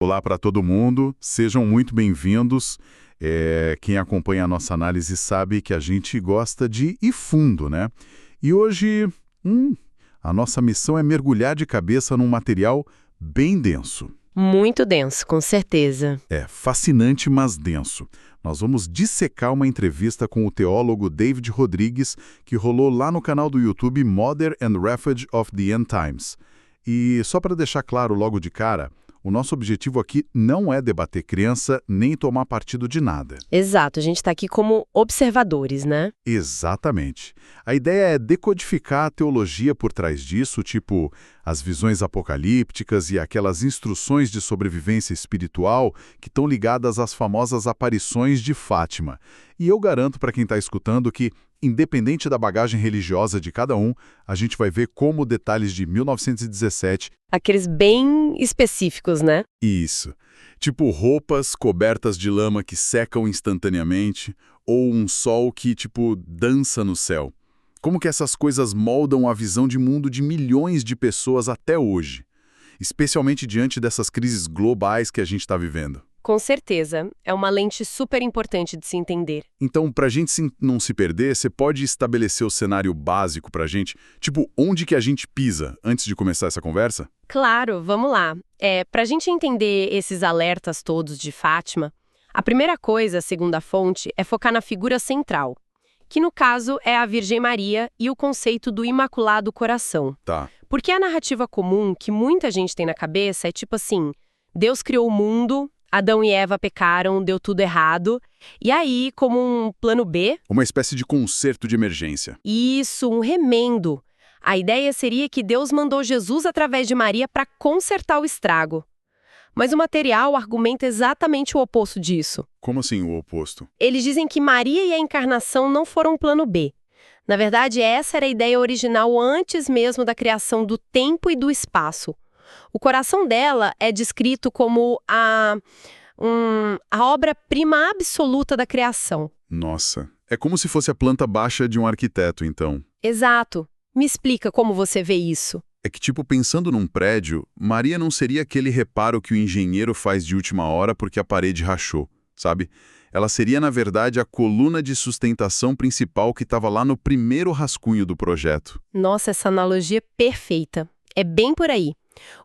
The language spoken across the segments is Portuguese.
Olá para todo mundo, sejam muito bem-vindos. Quem acompanha a nossa análise sabe que a gente gosta de ir fundo, né? E hoje, a nossa missão é mergulhar de cabeça num material bem denso. Muito denso, com certeza. É fascinante, mas denso. Nós vamos dissecar uma entrevista com o teólogo David Rodrigues, que rolou lá no canal do YouTube Mother and Refuge of the End Times. E só para deixar claro logo de cara, o nosso objetivo aqui não é debater crença nem tomar partido de nada. Exato, a gente está aqui como observadores, né? Exatamente. A ideia é decodificar a teologia por trás disso, tipo as visões apocalípticas e aquelas instruções de sobrevivência espiritual que estão ligadas às famosas aparições de Fátima. E eu garanto para quem está escutando que, independente da bagagem religiosa de cada um, a gente vai ver como detalhes de 1917... Aqueles bem específicos, né? Isso. Tipo roupas cobertas de lama que secam instantaneamente, ou um sol que, dança no céu. Como que essas coisas moldam a visão de mundo de milhões de pessoas até hoje, especialmente diante dessas crises globais que a gente está vivendo. Com certeza. É uma lente super importante de se entender. Então, para a gente não se perder, você pode estabelecer o cenário básico para a gente? Onde que a gente pisa antes de começar essa conversa? Claro, vamos lá. Para a gente entender esses alertas todos de Fátima, a primeira coisa, segundo a fonte, é focar na figura central, que no caso é a Virgem Maria e o conceito do Imaculado Coração. Tá. Porque a narrativa comum que muita gente tem na cabeça é tipo assim, Deus criou o mundo, Adão e Eva pecaram, deu tudo errado, e aí, como um plano B... Uma espécie de conserto de emergência. Isso, um remendo. A ideia seria que Deus mandou Jesus através de Maria para consertar o estrago. Mas o material argumenta exatamente o oposto disso. Como assim o oposto? Eles dizem que Maria e a encarnação não foram um plano B. Na verdade, essa era a ideia original antes mesmo da criação do tempo e do espaço. O coração dela é descrito como a obra-prima absoluta da criação. Nossa, é como se fosse a planta baixa de um arquiteto, então. Exato. Me explica como você vê isso. É que, pensando num prédio, Maria não seria aquele reparo que o engenheiro faz de última hora porque a parede rachou, sabe? Ela seria, na verdade, a coluna de sustentação principal que estava lá no primeiro rascunho do projeto. Nossa, essa analogia é perfeita. É bem por aí.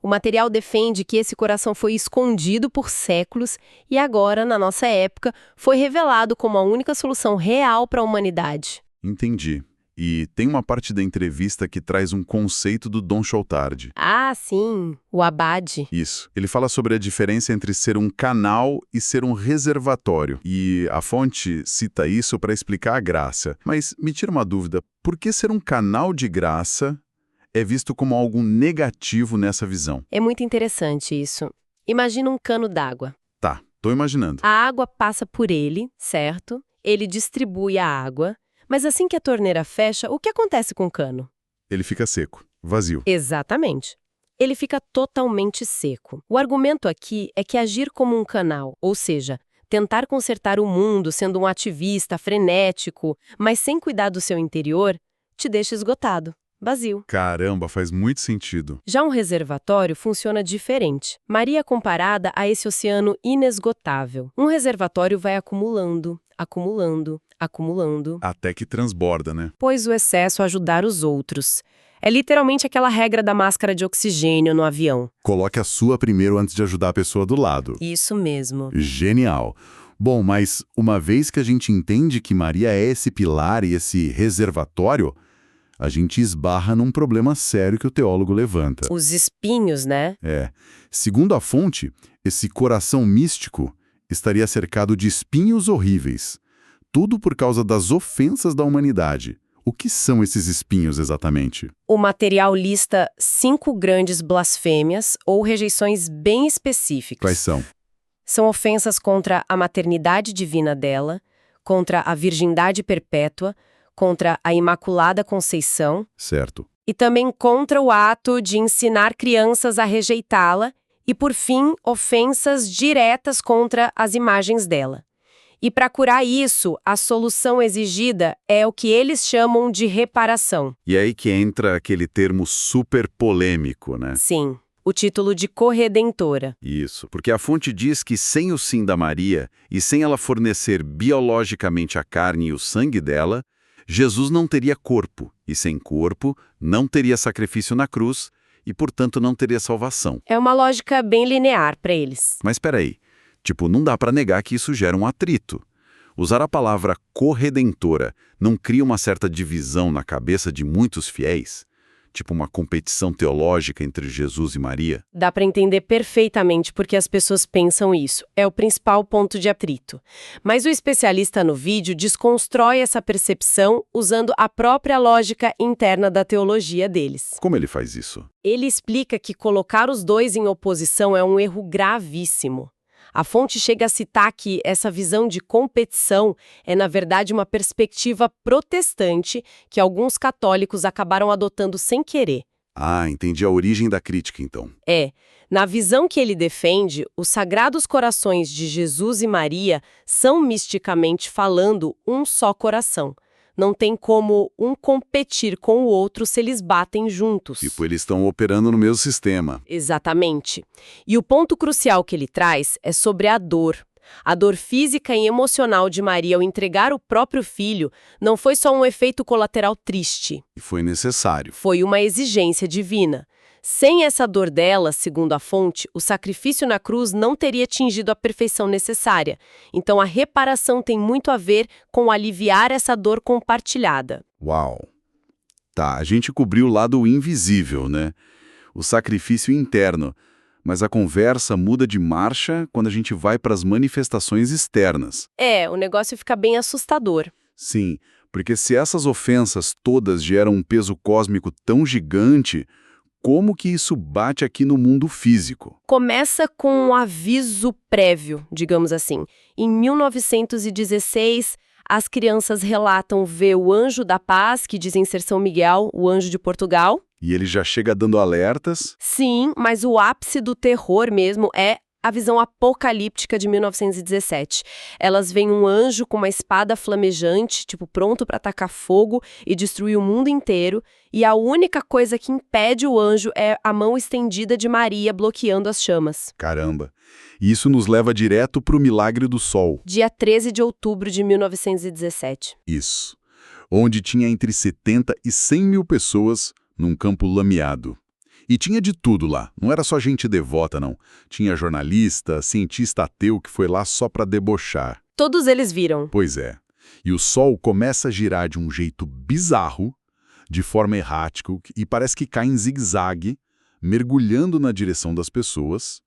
O material defende que esse coração foi escondido por séculos e agora, na nossa época, foi revelado como a única solução real para a humanidade. Entendi. E tem uma parte da entrevista que traz um conceito do Don Chaltard. Ah, sim, o abade. Isso. Ele fala sobre a diferença entre ser um canal e ser um reservatório. E a fonte cita isso para explicar a graça. Mas me tira uma dúvida, por que ser um canal de graça é visto como algo negativo nessa visão? É muito interessante isso. Imagina um cano d'água. Tá, tô imaginando. A água passa por ele, certo? Ele distribui a água. Mas assim que a torneira fecha, o que acontece com o cano? Ele fica seco, vazio. Exatamente. Ele fica totalmente seco. O argumento aqui é que agir como um canal, ou seja, tentar consertar o mundo sendo um ativista frenético, mas sem cuidar do seu interior, te deixa esgotado, vazio. Caramba, faz muito sentido. Já um reservatório funciona diferente. Maria é comparada a esse oceano inesgotável. Um reservatório vai acumulando, acumulando, acumulando. Até que transborda, né? Pois o excesso ajudar os outros. É literalmente aquela regra da máscara de oxigênio no avião. Coloque a sua primeiro antes de ajudar a pessoa do lado. Isso mesmo. Genial. Bom, mas uma vez que a gente entende que Maria é esse pilar e esse reservatório, a gente esbarra num problema sério que o teólogo levanta. Os espinhos, né? Segundo a fonte, esse coração místico estaria cercado de espinhos horríveis. Tudo por causa das ofensas da humanidade. O que são esses espinhos exatamente? O material lista 5 grandes blasfêmias ou rejeições bem específicas. Quais são? São ofensas contra a maternidade divina dela, contra a virgindade perpétua, contra a Imaculada Conceição. Certo. E também contra o ato de ensinar crianças a rejeitá-la e, por fim, ofensas diretas contra as imagens dela. E para curar isso, a solução exigida é o que eles chamam de reparação. E aí que entra aquele termo super polêmico, né? Sim. o título de corredentora. Isso, porque a fonte diz que sem o sim da Maria e sem ela fornecer biologicamente a carne e o sangue dela, Jesus não teria corpo, e sem corpo não teria sacrifício na cruz e, portanto, não teria salvação. É uma lógica bem linear para eles. Mas espera aí, não dá para negar que isso gera um atrito. Usar a palavra corredentora não cria uma certa divisão na cabeça de muitos fiéis? Tipo uma competição teológica entre Jesus e Maria? Dá para entender perfeitamente porque as pessoas pensam isso. É o principal ponto de atrito. Mas o especialista no vídeo desconstrói essa percepção usando a própria lógica interna da teologia deles. Como ele faz isso? Ele explica que colocar os dois em oposição é um erro gravíssimo. A fonte chega a citar que essa visão de competição é, na verdade, uma perspectiva protestante que alguns católicos acabaram adotando sem querer. Ah, entendi a origem da crítica, então. Na visão que ele defende, os sagrados corações de Jesus e Maria são, misticamente falando, um só coração. Não tem como um competir com o outro se eles batem juntos. Tipo, eles estão operando no mesmo sistema. Exatamente. E o ponto crucial que ele traz é sobre a dor. A dor física e emocional de Maria ao entregar o próprio filho não foi só um efeito colateral triste. E foi necessário. Foi uma exigência divina. Sem essa dor dela, segundo a fonte, o sacrifício na cruz não teria atingido a perfeição necessária. Então a reparação tem muito a ver com aliviar essa dor compartilhada. Uau! Tá, a gente cobriu o lado invisível, né? O sacrifício interno. Mas a conversa muda de marcha quando a gente vai para as manifestações externas. O negócio fica bem assustador. Sim, porque se essas ofensas todas geram um peso cósmico tão gigante, como que isso bate aqui no mundo físico? Começa com um aviso prévio, digamos assim. Em 1916, as crianças relatam ver o anjo da paz, que dizem ser São Miguel, o anjo de Portugal. E ele já chega dando alertas? Sim, mas o ápice do terror mesmo é a visão apocalíptica de 1917. Elas veem um anjo com uma espada flamejante, pronto para atacar fogo e destruir o mundo inteiro, e a única coisa que impede o anjo é a mão estendida de Maria bloqueando as chamas. Caramba! E isso nos leva direto para o milagre do sol. Dia 13 de outubro de 1917. Isso. Onde tinha entre 70 e 100 mil pessoas num campo lameado. E tinha de tudo lá, não era só gente devota, não. Tinha jornalista, cientista ateu que foi lá só para debochar. Todos eles viram. Pois é. E o sol começa a girar de um jeito bizarro, de forma errática, e parece que cai em zigue-zague, mergulhando na direção das pessoas.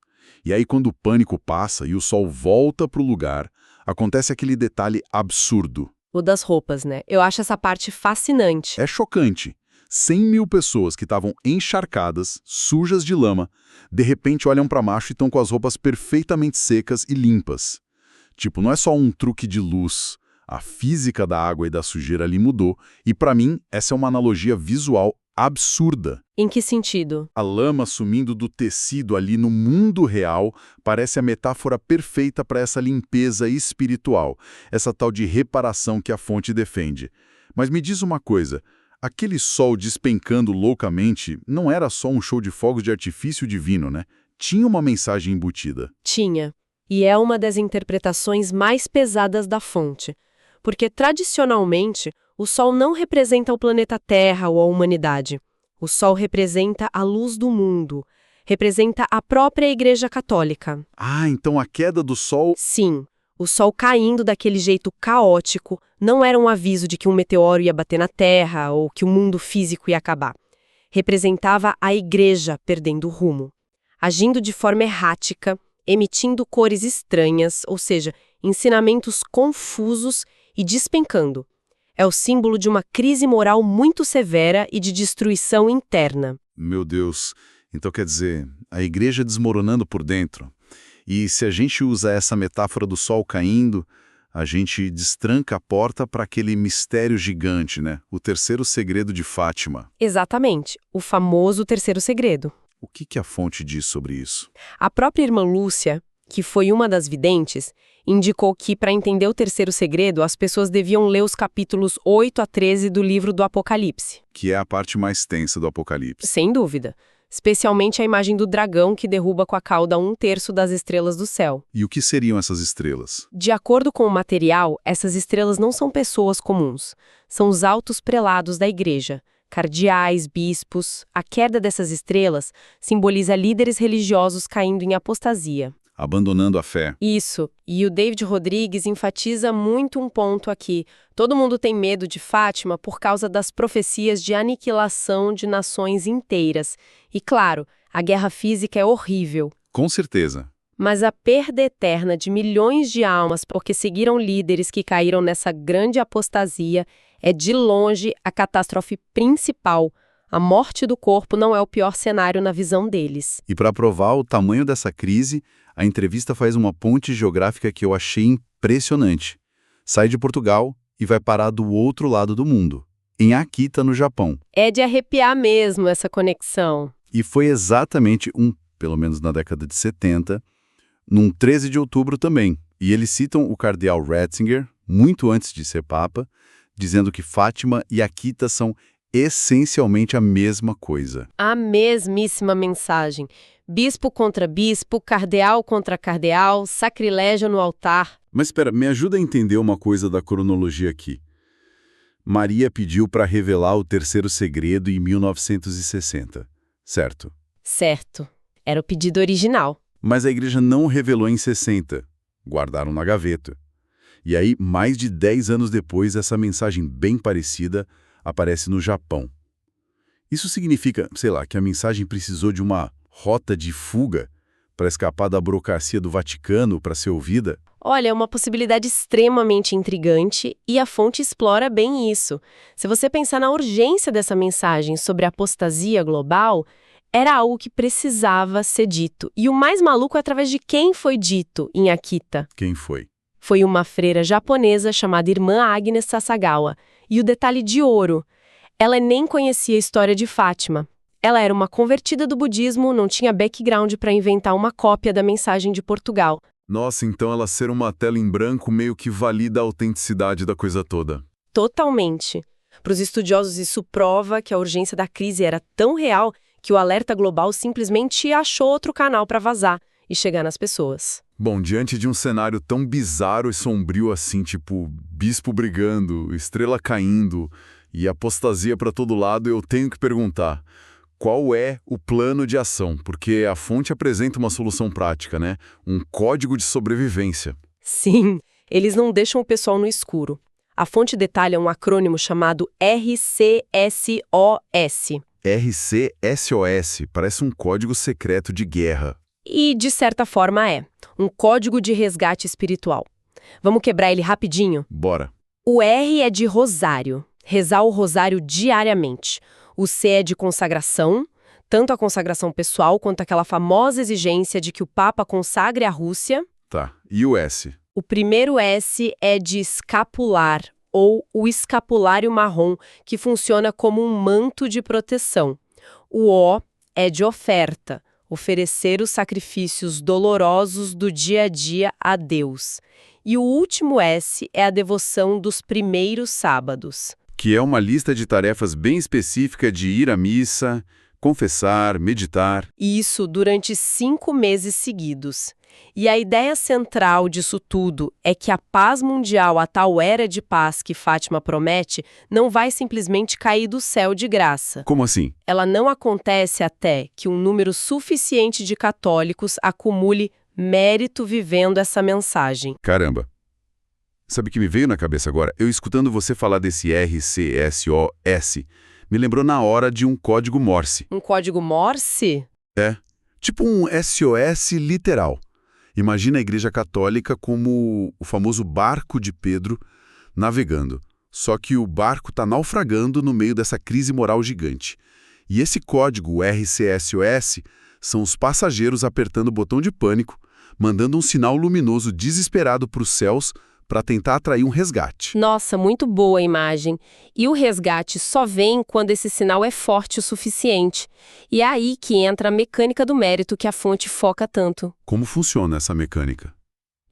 E aí, quando o pânico passa e o sol volta para o lugar, acontece aquele detalhe absurdo. O das roupas, né? Eu acho essa parte fascinante. É chocante. 100 mil pessoas que estavam encharcadas, sujas de lama, de repente olham para baixo e estão com as roupas perfeitamente secas e limpas. Não é só um truque de luz. A física da água e da sujeira ali mudou, e para mim essa é uma analogia visual absurda. Em que sentido? A lama sumindo do tecido ali no mundo real parece a metáfora perfeita para essa limpeza espiritual, essa tal de reparação que a fonte defende. Mas me diz uma coisa, aquele sol despencando loucamente não era só um show de fogos de artifício divino, né? Tinha uma mensagem embutida. Tinha. E é uma das interpretações mais pesadas da fonte. Porque, tradicionalmente, o Sol não representa o planeta Terra ou a humanidade. O Sol representa a luz do mundo. Representa a própria Igreja Católica. Ah, então a queda do Sol... Sim. O Sol caindo daquele jeito caótico não era um aviso de que um meteoro ia bater na Terra ou que o mundo físico ia acabar. Representava a Igreja perdendo o rumo, agindo de forma errática, emitindo cores estranhas, ou seja, ensinamentos confusos e despencando. É o símbolo de uma crise moral muito severa e de destruição interna. Meu Deus, então quer dizer, a Igreja desmoronando por dentro. E se a gente usa essa metáfora do sol caindo, a gente destranca a porta para aquele mistério gigante, né? O terceiro segredo de Fátima. Exatamente, o famoso terceiro segredo. O que a fonte diz sobre isso? A própria irmã Lúcia, que foi uma das videntes, indicou que, para entender o terceiro segredo, as pessoas deviam ler os capítulos 8 a 13 do livro do Apocalipse. Que é a parte mais tensa do Apocalipse. Sem dúvida. especialmente a imagem do dragão que derruba com a cauda 1/3 das estrelas do céu. E o que seriam essas estrelas? De acordo com o material, essas estrelas não são pessoas comuns, são os altos prelados da igreja, cardeais, bispos. A queda dessas estrelas simboliza líderes religiosos caindo em apostasia. Abandonando a fé. Isso, e o David Rodrigues enfatiza muito um ponto aqui. Todo mundo tem medo de Fátima por causa das profecias de aniquilação de nações inteiras. E claro, a guerra física é horrível. Com certeza. Mas a perda eterna de milhões de almas porque seguiram líderes que caíram nessa grande apostasia é de longe a catástrofe principal. A morte do corpo não é o pior cenário na visão deles. E para provar o tamanho dessa crise, a entrevista faz uma ponte geográfica que eu achei impressionante. Sai de Portugal e vai parar do outro lado do mundo, em Akita, no Japão. É de arrepiar mesmo essa conexão. E foi exatamente pelo menos na década de 70, num 13 de outubro também. E eles citam o cardeal Ratzinger, muito antes de ser papa, dizendo que Fátima e Akita são essencialmente a mesma coisa. A mesmíssima mensagem. Bispo contra bispo, cardeal contra cardeal, sacrilégio no altar. Mas espera, me ajuda a entender uma coisa da cronologia aqui. Maria pediu para revelar o terceiro segredo em 1960, certo? Certo. Era o pedido original. Mas a igreja não revelou em 60. Guardaram na gaveta. E aí, mais de 10 anos depois, essa mensagem bem parecida aparece no Japão. Isso significa, sei lá, que a mensagem precisou de uma rota de fuga para escapar da burocracia do Vaticano para ser ouvida? Olha, é uma possibilidade extremamente intrigante e a fonte explora bem isso. Se você pensar na urgência dessa mensagem sobre a apostasia global, era algo que precisava ser dito. E o mais maluco é através de quem foi dito em Akita. Quem foi? Foi uma freira japonesa chamada Irmã Agnes Sasagawa. E o detalhe de ouro, ela nem conhecia a história de Fátima. Ela era uma convertida do budismo, não tinha background para inventar uma cópia da mensagem de Portugal. Nossa, então ela ser uma tela em branco meio que valida a autenticidade da coisa toda. Totalmente. Para os estudiosos, isso prova que a urgência da crise era tão real que o alerta global simplesmente achou outro canal para vazar e chegar nas pessoas. Bom, diante de um cenário tão bizarro e sombrio assim, tipo bispo brigando, estrela caindo e apostasia para todo lado, eu tenho que perguntar, qual é o plano de ação? Porque a fonte apresenta uma solução prática, né? Um código de sobrevivência. Sim, eles não deixam o pessoal no escuro. A fonte detalha um acrônimo chamado RCSOS. RCSOS, parece um código secreto de guerra. E, de certa forma, é um código de resgate espiritual. Vamos quebrar ele rapidinho? Bora. O R é de rosário, rezar o rosário diariamente. O C é de consagração, tanto a consagração pessoal quanto aquela famosa exigência de que o Papa consagre a Rússia. Tá, e o S? O primeiro S é de escapular, ou o escapulário marrom, que funciona como um manto de proteção. O O é de oferta, oferecer os sacrifícios dolorosos do dia a dia a Deus. E o último S é a devoção dos primeiros sábados. Que é uma lista de tarefas bem específica de ir à missa, confessar, meditar. Isso durante 5 meses seguidos. E a ideia central disso tudo é que a paz mundial, a tal era de paz que Fátima promete, não vai simplesmente cair do céu de graça. Como assim? Ela não acontece até que um número suficiente de católicos acumule mérito vivendo essa mensagem. Caramba. Sabe o que me veio na cabeça agora? Eu escutando você falar desse RCSOS, me lembrou na hora de um código Morse. Um código Morse? É, tipo um SOS literal. Imagina a Igreja Católica como o famoso barco de Pedro navegando. Só que o barco está naufragando no meio dessa crise moral gigante. E esse código RCSOS são os passageiros apertando o botão de pânico, mandando um sinal luminoso desesperado para os céus para tentar atrair um resgate. Nossa, muito boa a imagem. E o resgate só vem quando esse sinal é forte o suficiente. E é aí que entra a mecânica do mérito que a fonte foca tanto. Como funciona essa mecânica?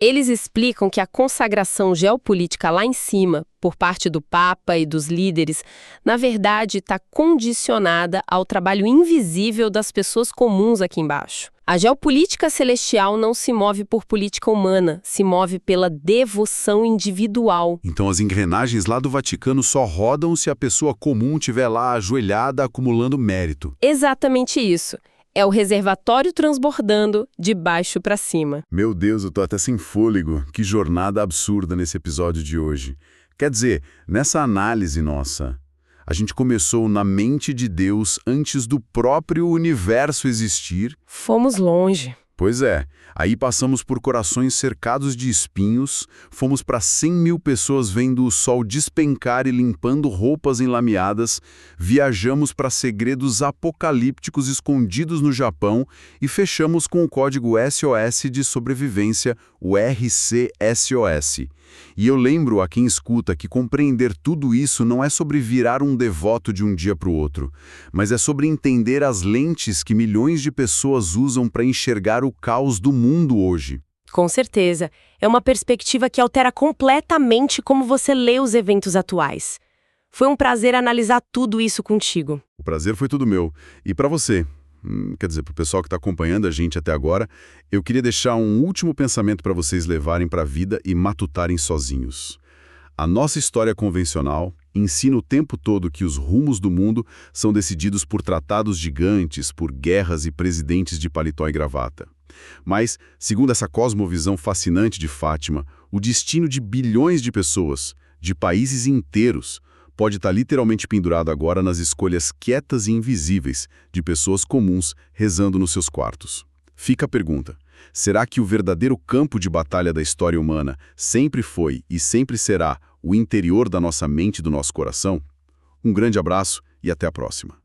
Eles explicam que a consagração geopolítica lá em cima, por parte do Papa e dos líderes, na verdade está condicionada ao trabalho invisível das pessoas comuns aqui embaixo. A geopolítica celestial não se move por política humana, se move pela devoção individual. Então as engrenagens lá do Vaticano só rodam se a pessoa comum estiver lá ajoelhada acumulando mérito. Exatamente isso. É o reservatório transbordando de baixo para cima. Meu Deus, eu tô até sem fôlego. Que jornada absurda nesse episódio de hoje. Quer dizer, nessa análise nossa, a gente começou na mente de Deus antes do próprio universo existir. Fomos longe. Pois é, aí passamos por corações cercados de espinhos, fomos para 100 mil pessoas vendo o sol despencar e limpando roupas enlameadas, viajamos para segredos apocalípticos escondidos no Japão e fechamos com o código SOS de sobrevivência, o RCSOS. E eu lembro a quem escuta que compreender tudo isso não é sobre virar um devoto de um dia para o outro, mas é sobre entender as lentes que milhões de pessoas usam para enxergar o caos do mundo hoje. Com certeza. É uma perspectiva que altera completamente como você lê os eventos atuais. Foi um prazer analisar tudo isso contigo. O prazer foi tudo meu. E para você, quer dizer, para o pessoal que está acompanhando a gente até agora, eu queria deixar um último pensamento para vocês levarem para a vida e matutarem sozinhos. A nossa história convencional ensina o tempo todo que os rumos do mundo são decididos por tratados gigantes, por guerras e presidentes de paletó e gravata. Mas, segundo essa cosmovisão fascinante de Fátima, o destino de bilhões de pessoas, de países inteiros, pode estar literalmente pendurado agora nas escolhas quietas e invisíveis de pessoas comuns rezando nos seus quartos. Fica a pergunta: será que o verdadeiro campo de batalha da história humana sempre foi e sempre será o interior da nossa mente e do nosso coração? Um grande abraço e até a próxima.